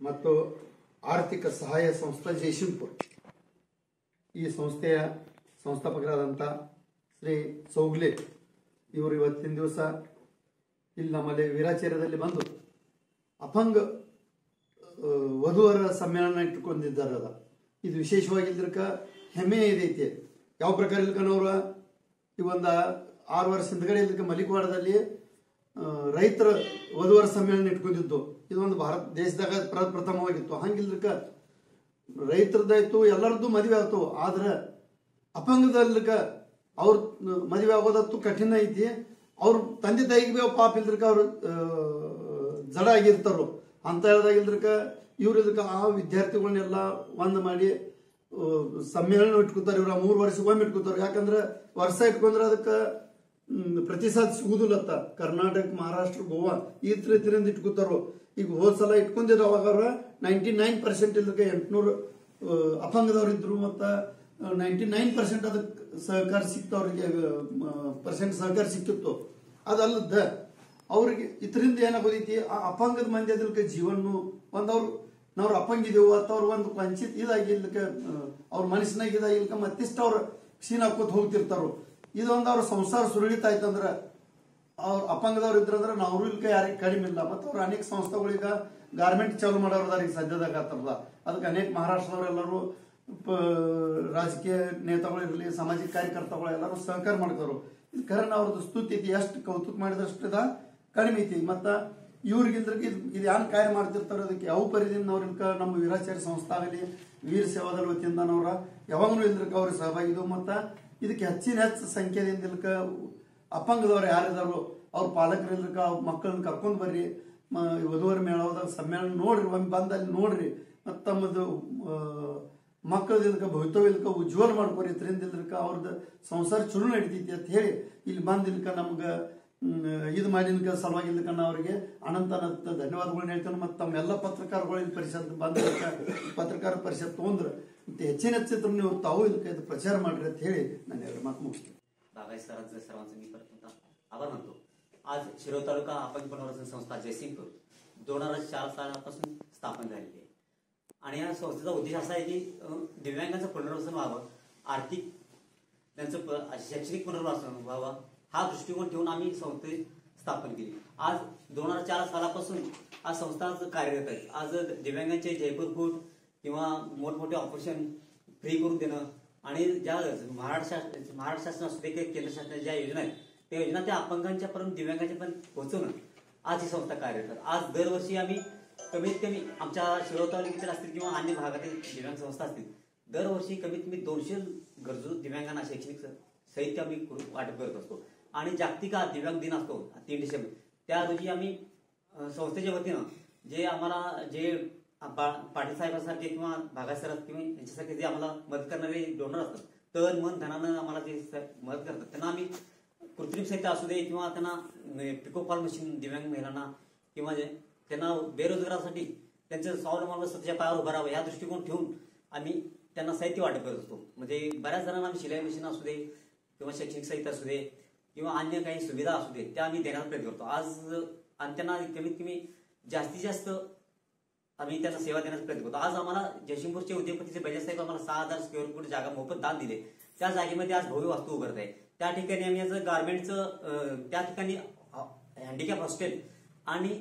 ಮತ್ತು ಆರ್ಥಿಕ ಸಹಾಯ ಸಂಸ್ಥೆ ಜಯಸಿಂಗ್ಪುರ ಈ ಸಂಸ್ಥೆಯ ಸಂಸ್ಥಾಪಕರಾದಂಥ ಶ್ರೀ ಸೌಗ್ಲೆ ಇವರು ಇವತ್ತಿನ ದಿವಸ ಇಲ್ಲಿ ನಮ್ಮಲ್ಲಿ ವೀರಾಚೇರ್ಯದಲ್ಲಿ ಬಂದು ಅಪಂಗ ವಧುವರ ಸಮ್ಮೇಳನ ಇಟ್ಟುಕೊಂಡಿದ್ದಾರೆ. ಇದು ವಿಶೇಷವಾಗಿದ್ದಕ್ಕ ಹೆಮ್ಮೆ ಇದೈತಿ. ಯಾವ ಪ್ರಕಾರ ಇಲ್ಕನವ್ರ ಈ ಒಂದು 6 ವರ್ಷ ಹಿಂದ್ಗಡೆ ಇಲ್ಲಕ ಮಲಿಕವಾಡದಲ್ಲಿ ರೈತರ ವಧುವರ ಸಮ್ಮೇಳನ ಇಟ್ಕೊಂಡಿದ್ದು. ಇದೊಂದು ಭಾರತ ದೇಶದಾಗ ಪ್ರಥಮವಾಗಿತ್ತು. ಹಂಗಿಲ್ಕ ರೈತರದಾಯ್ತು ಎಲ್ಲರದ್ದು ಮದುವೆ ಆಯ್ತು. ಆದ್ರೆ ಅಪಂಗದಲ್ಕ ಅವ್ರ ಮದುವೆ ಆಗೋದತ್ತು ಕಠಿಣ ಐತಿ. ಅವ್ರ ತಂದೆ ತಾಯಿಗೆ ಪಾಪ ಇಲ್ದ್ರಕ ಅವ್ರು ಜಡ ಆಗಿರ್ತಾರೋ ಅಂತ ಹೇಳ್ದಾಗಿಲ್ದ್ರಕ ಇವ್ರ ಇದಕ್ಕ ಆ ವಿದ್ಯಾರ್ಥಿಗಳನ್ನೆಲ್ಲ ಒಂದ್ ಮಾಡಿ ಸಮ್ಮೇಳನ ಇಟ್ಕೋತಾರೆ. ಇವ್ರ 3 ವರ್ಷಕ್ಕೊಮ್ಮೆ ಇಟ್ಕೋತಾರೆ. ಯಾಕಂದ್ರೆ ವರ್ಷ ಇಟ್ಕೊಂಡ್ರೆ ಅದಕ್ಕೆ ಪ್ರತಿಸಾದ ಸಿಗುದಿಲ್ಲತ್ತ. ಕರ್ನಾಟಕ, ಮಹಾರಾಷ್ಟ್ರ, ಗೋವಾ ಈ ರೀತಿಯಿಂದ ಇಟ್ಕೋತಾರೋ. ಈಗ ಹೋದ್ ಸಲ ಇಟ್ಕೊಂಡಿದ್ರು ಅವಾಗ 99% ಇಲ್ಲಕ್ಕೆ 800 ಅಪಂಗದವ್ರು ಇದ್ರು. ಮತ್ತ 99% ಅದಕ್ಕೆ ಸಹಕಾರ ಸಿಕ್ತು. ಅವ್ರಿಗೆ ಪರ್ಸೆಂಟ್ ಸಹಕಾರ ಸಿಕ್ಕಿತ್ತು. ಅದಲ್ಲದ ಅವ್ರಿಗೆ ಇದರಿಂದ ಏನಾಗೋದೈತಿ, ಆ ಅಪಂಗದ ಮಂದಿ ಅದಕ್ಕೆ ಜೀವನ ಒಂದವ್ರು ನಾವ್ರು ಅಪಂಗಿದೆವು ಅಥವಾ ಅವ್ರು ಒಂದು ವಂಚಿತ ಇದಾಗಿರ್ಲಿಕ್ಕ ಅವ್ರ ಮನಸ್ಸಿನಾಗ ಇದಾಗಿರ್ಲಿಕ್ಕ ಮತ್ತಿಷ್ಟು ಅವ್ರು ಕ್ಷೀಣ ಹಾಕೋತ ಹೋಗ್ತಿರ್ತಾರೋ. ಇದೊಂದು ಅವ್ರ ಸಂಸಾರ ಸುರಳಿತಾಯ್ತಂದ್ರ ಅವ್ರ ಅಪಂಗದವ್ರು ಇದ್ರಂದ್ರೆ ನಾವು ಇಲ್ಕ ಯಾರಿಗೆ ಕಡಿಮೆ ಇಲ್ಲ. ಮತ್ತು ಅವ್ರು ಅನೇಕ ಸಂಸ್ಥೆಗಳೀಗ ಗಾರ್ಮೆಂಟ್ ಚಾಲು ಮಾಡೋರ್ದಾರ ಈಗ ಸದ್ಯದಾಗ ಆಗ್ತಾರಲ್ಲ. ಅದಕ್ಕೆ ಅನೇಕ ಮಹಾರಾಷ್ಟ್ರದವರೆಲ್ಲರೂ ರಾಜಕೀಯ ನೇತಾಗಳಿರಲಿ, ಸಾಮಾಜಿಕ ಕಾರ್ಯಕರ್ತಗಳು ಎಲ್ಲರೂ ಸಹಕಾರ ಮಾಡ್ತಾರೋ. ಇದು ಕರೆ ಅವ್ರದ್ದು ಸ್ತುತಿ ಐತಿ. ಎಷ್ಟು ಕೌತುಕ ಮಾಡಿದಷ್ಟು ಕಡಿಮೆ ಐತಿ. ಮತ್ತ ಇವ್ರಿಗಿಂದ್ರಿಗೆ ಇದು ಯಾನ್ ಕಾರ್ಯ ಮಾಡ್ತಿರ್ತಾರೋ ಅದಕ್ಕೆ ಯಾವ ಪರಿಧಿಯಿಂದ ಅವ್ರಿಲ್ಕ ನಮ್ಮ ವೀರಾಚಾರ್ಯ ಸಂಸ್ಥೆ ಆಗಲಿ, ವೀರ ಸೇವಾದಳ ವತಿಯಿಂದ ಅವ್ರ ಯಾವಾಗಲೂ ಇಲ್ದ್ರಕ ಅವ್ರಿಗೆ ಸಹಭಾಗಿದ್ದು. ಮತ್ತ ಇದಕ್ಕೆ ಹೆಚ್ಚಿನ ಸಂಖ್ಯೆದಿಂದ ಇಲ್ಕ ಅಪಂಗದವ್ರು ಯಾರಿದಾರೋ ಅವ್ರ ಪಾಲಕರು ಇಲ್ಕ ಅವ್ರ ಮಕ್ಕಳನ್ನ ಕರ್ಕೊಂಡ್ ಬರ್ರಿ. ವಧುವರ ಮೇಳದಾಗ ಸಮ್ಮೇಳನ ನೋಡ್ರಿ, ಒಮ್ಮೆ ಬಂದಲ್ಲಿ ನೋಡ್ರಿ. ಮತ್ತು ತಮ್ಮದು ಮಕ್ಕಳದಿಲ್ಕ ಭವಿತವ್ಯಲ್ಕ ಉಜ್ವಲ ಮಾಡ್ಕೊರಿ. ಇದರಿಂದ ಇಲ್ಕ ಅವ್ರದ್ದು ಸಂಸಾರ ಚಲೋ ನಡೀತೈತಿ ಅಂತ ಹೇಳಿ ಇಲ್ಲಿ ಬಂದಿಲ್ಕ ನಮ್ಗೆ ಇದು ಮಾಡಿಲ್ಕ ಸಲುವಾಗಿ ಇಲ್ಕ ನಾ ಅವ್ರಿಗೆ ಅನಂತ ಅನಂತ ಧನ್ಯವಾದಗಳನ್ನ ಹೇಳ್ತೇನೆ. ಮತ್ತು ತಮ್ಮೆಲ್ಲ ಪತ್ರಕಾರಗಳು ಇಲ್ಲಿ ಪರಿಷತ್ ಬಂದಿಲ್ಕ ಪತ್ರಕಾರ ಪರಿಷತ್ ತೊಂದ್ರೆ ಹೆಚ್ಚಿನ ನೀವು ತಾವು ಇಲ್ಕ ಇದು प्रचार ಮಾಡ್ರಿ ಅಂತ ಹೇಳಿ ನಾನು 2 मात मुगस्ते. सरांचं सर्वांचं मी परत आभार मानतो. आज शिरोळ तालुका अपंग पुनर्वसन संस्था जयसिंगपूर 2004 सालापासून स्थापन झालेली आहे. आणि या संस्थेचा उद्देश असा आहे की दिव्यांगांचं पुनर्वसन व्हावं, आर्थिक त्यांचं शैक्षणिक पुनर्वसन व्हावं हा दृष्टिकोन ठेवून आम्ही संस्थे स्थापन केली. आज 2004 सालापासून आज संस्था कार्यरत आहे. आज दिव्यांगांचे जयपूर फूट किंवा मोठमोठे ऑपरेशन फ्री करून देणं आणि ज्या महाराष्ट्र शासन असू दे किंवा केंद्र शासनाच्या ज्या योजना आहेत त्या योजना त्या अपंगांच्या पर्यंत दिव्यांगांच्या पर्यंत पोहोचवणं आज ही संस्था कार्यरत आहे. आज दरवर्षी आम्ही कमीत कमी आमच्या शिरोळ तालुक्यातील असतील किंवा अन्य भागातील दिव्यांग संस्था असतील दरवर्षी कमीत कमी 200 गरजू दिव्यांगांना शैक्षणिक साहित्य आम्ही वाटप करत असतो. आणि जागतिक दिव्यांग दिन असतो 3 डिसेंबर त्या रोजी आम्ही संस्थेच्या वतीनं जे आम्हाला जे पाटील साहेबांसारखे किंवा भागा सर किंवा यांच्यासारखे जे आम्हाला मदत करणारे डोनर असतात तन मन धनानं आम्हाला जे मदत करतात त्यांना आम्ही कृत्रिम साहित्य असू दे किंवा त्यांना पिकोफॉल मशीन दिव्यांग महिलांना किंवा जे त्यांना बेरोजगारासाठी त्यांचं स्वावलंबन स्वतःच्या पायावर उभं राहावं या दृष्टिकोन ठेवून आम्ही त्यांना साहित्य वाटप करत असतो. म्हणजे बऱ्याच जणांना आम्ही शिलाई मशीन असू दे किंवा शैक्षणिक साहित्य असू दे किंवा अन्य काही सुविधा असू दे त्या आम्ही देण्याचा प्रयत्न करतो. आज आणि त्यांना कमीत कमी जास्तीत जास्त आम्ही त्यांना सेवा देण्याचा प्रयत्न करतो. आज आम्हाला जयसिंगपूरचे उद्योगपतीचे बजाज साहेब आम्हाला 6000 स्क्वेअर फूट जागा मोफत दान दिले. त्या जागेमध्ये आज भव्य वास्तू उभारत आहे. त्या ठिकाणी आम्ही आज गार्मेंटचं त्या ठिकाणी हँडिकॅप हॉस्टेल आणि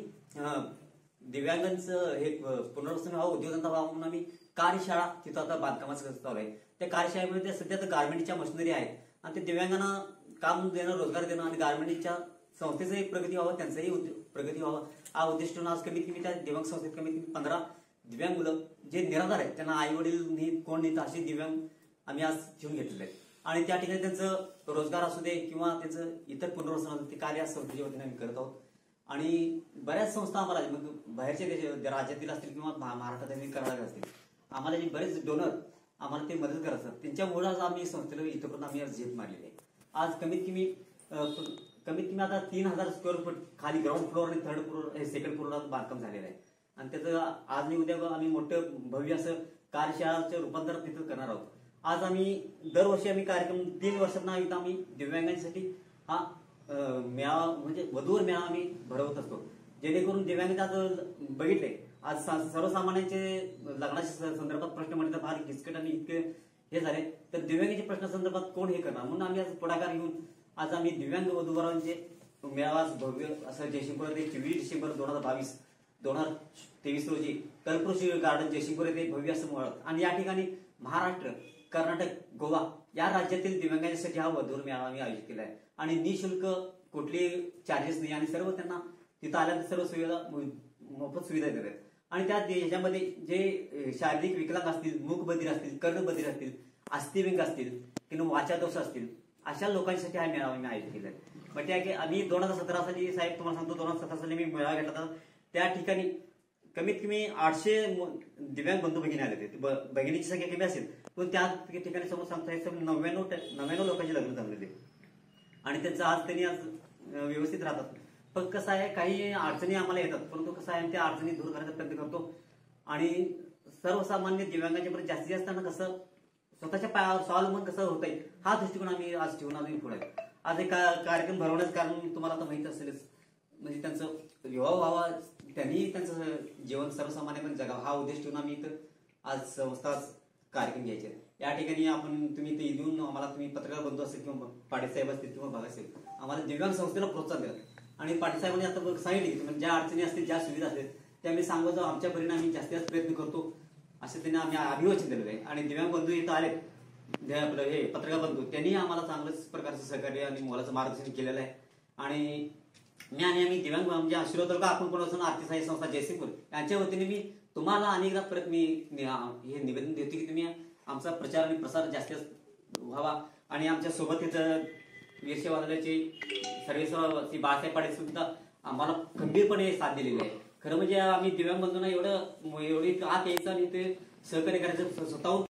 दिव्यांगांचं हे पुनर्वसन व्हावं, उद्योगधंदा व्हावा म्हणून आम्ही कार्यशाळा तिथं आता बांधकामाचं चालू आहे. त्या कार्यशाळेमध्ये सध्या तर गार्मेंटच्या मशिनरी आहेत आणि ते दिव्यांगांना काम देणं, रोजगार देणं आणि गार्मेंटच्या संस्थेचंही प्रगती व्हावं, त्यांचंही प्रगती व्हावं हा उद्देश ठेवून आज कमीत कमी त्या दिव्यांग संस्थेत कमीत कमी 15 दिव्यांग मुलं जे निराधार आहेत त्यांना आई वडील कोण नेत असे दिव्यांग आम्ही आज ठेवून घेतलेले आहेत. आणि त्या ठिकाणी त्यांचं रोजगार असू दे किंवा त्यांचं इतर पुनर्वसन असू ते कार्य संस्थेच्या वतीने आम्ही करत आहोत. आणि बऱ्याच संस्था आम्हाला मग बाहेरच्या राज्यातील असतील किंवा महाराष्ट्रातील कर्नाटक असतील आम्हाला जे बरेच डोनर आम्हाला ते मदत करत असतात त्यांच्यामुळे आज आम्ही संस्थेला इथपर्यंत आम्ही आज झेप मारलेली आहे. आज कमीत कमी आता 3000 स्क्वेअर फूट खाली ग्राउंड फ्लोअर आणि थर्ड फ्लोअर हे सेकंड फ्लोअरला बांधकाम झालेलं आहे. आणि त्याचं आज नाही उद्या आम्ही मोठं भव्य असं कार्यशाळाचं रूपांतर तिथं करणार आहोत. आज आम्ही दरवर्षी आम्ही कार्यक्रम 3 वर्षांना एकदा आम्ही दिव्यांगांसाठी हा मेळावा म्हणजे वधूवर मेळावा आम्ही भरवत असतो. जेणेकरून दिव्यांग आज बघितले आज सर्वसामान्यांचे लग्नाच्या संदर्भात प्रश्न म्हणजे फार किचकट आणि इतके हे झाले, तर दिव्यांगाच्या प्रश्नासंदर्भात कोण हे करणार, म्हणून आम्ही आज पुढाकार घेऊन आज आम्ही दिव्यांग वधूवरांचे मेळावा भव्य असं जयसिंगपूर येथे 24 डिसेंबर 2023 रोजी कल्पृषी गार्डन जयसिंगपूर येथे भव्य असं मुहूर्त, आणि या ठिकाणी महाराष्ट्र, कर्नाटक, गोवा या राज्यातील दिव्यांगांसाठी हा वधूवर मेळावा आम्ही आयोजित केला आहे. आणि निशुल्क, कुठली चार्जेस नाही, आणि सर्व त्यांना तिथं आल्यानंतर सर्व सुविधा मोफत सुविधा देतात. आणि त्या ह्याच्यामध्ये जे शारीरिक विकलांग असतील, मूकबधीर असतील, कर्णबधीर असतील, अस्थिव्यंग असतील किंवा वाचादोष असतील, अशा लोकांसाठी हा मेळावा मी आयोजित केला आहे. मग त्या की आम्ही 2017 साली, साहेब तुम्हाला सांगतो, 2017 साली मी मेळावा घेतला होता. त्या ठिकाणी कमीत कमी 800 दिव्यांग बंधू भगिनी आले होते. भगिनीची संख्या कमी असेल पण त्या ठिकाणी समोर सांगता 99 लोकांचे लग्न जमलेले, आणि त्यांचं आज त्यांनी आज व्यवस्थित राहतात. पण कसं आहे, काही अडचणी आम्हाला येतात, परंतु कसं आहे, त्या अडचणी दूर करण्याचा प्रयत्न करतो. आणि सर्वसामान्य दिव्यांगाच्या पर्यंत जास्तीत जास्त कसं स्वतःच्या पायावर स्वावलंबन कसं होत आहे, हा दृष्टिकोन आम्ही आज ठेवून आम्ही पुढे आहे. आज एक कार्यक्रम भरवण्याचं कारण तुम्हाला तर माहित असेलच, म्हणजे त्यांचं विवाह व्हावा, त्यांनी त्यांचं जीवन सर्वसामान्यपणे जगावं, हा उद्देश ठेवून आम्ही इथं आज संस्था कार्यक्रम घ्यायचे. या ठिकाणी तुम्ही इथे येऊन आम्हाला, तुम्ही पत्रकार बंधू असेल किंवा पाटील साहेब असतील किंवा भाग असेल, आम्हाला दिव्यांग संस्थेला प्रोत्साहन द्या. आणि पाटील साहेबांनी आता सांगितले की ज्या अडचणी असतील, ज्या सुविधा असतील त्या आम्ही सांगत जाऊ, आमच्या परीने आम्ही जास्तीत जास्त प्रयत्न करतो, असे त्यांनी आम्ही अभिवचन दिलेलं आहे. आणि दिव्यांग बंधू इथं आले, आपलं हे पत्रकार बंधू, त्यांनी आम्हाला चांगलंच प्रकारचं सहकार्य आणि मोलाचं मार्गदर्शन केलेलं आहे. आणि आम्ही दिव्यांग म्हणजे शिरोळ तालुका आपण आर्थिक सहाय्य संस्था जयसिंगपूर यांच्या वतीने मी तुम्हाला अनेकदा परत मी हे निवेदन देतो की तुम्ही आमचा प्रचार आणि प्रसार जास्त व्हावा. आणि आमच्या सोबत इथं वीरशैव वादळाचे सर्वेश्वर श्री बाळासाहेब पाटील सुद्धा आम्हाला खंबीरपणे साथ दिलेली आहे. खरं म्हणजे आम्ही दिव्यांग बंधूंना एवढी आत यायचं आणि ते सहकार्य करायचं स्वतःहून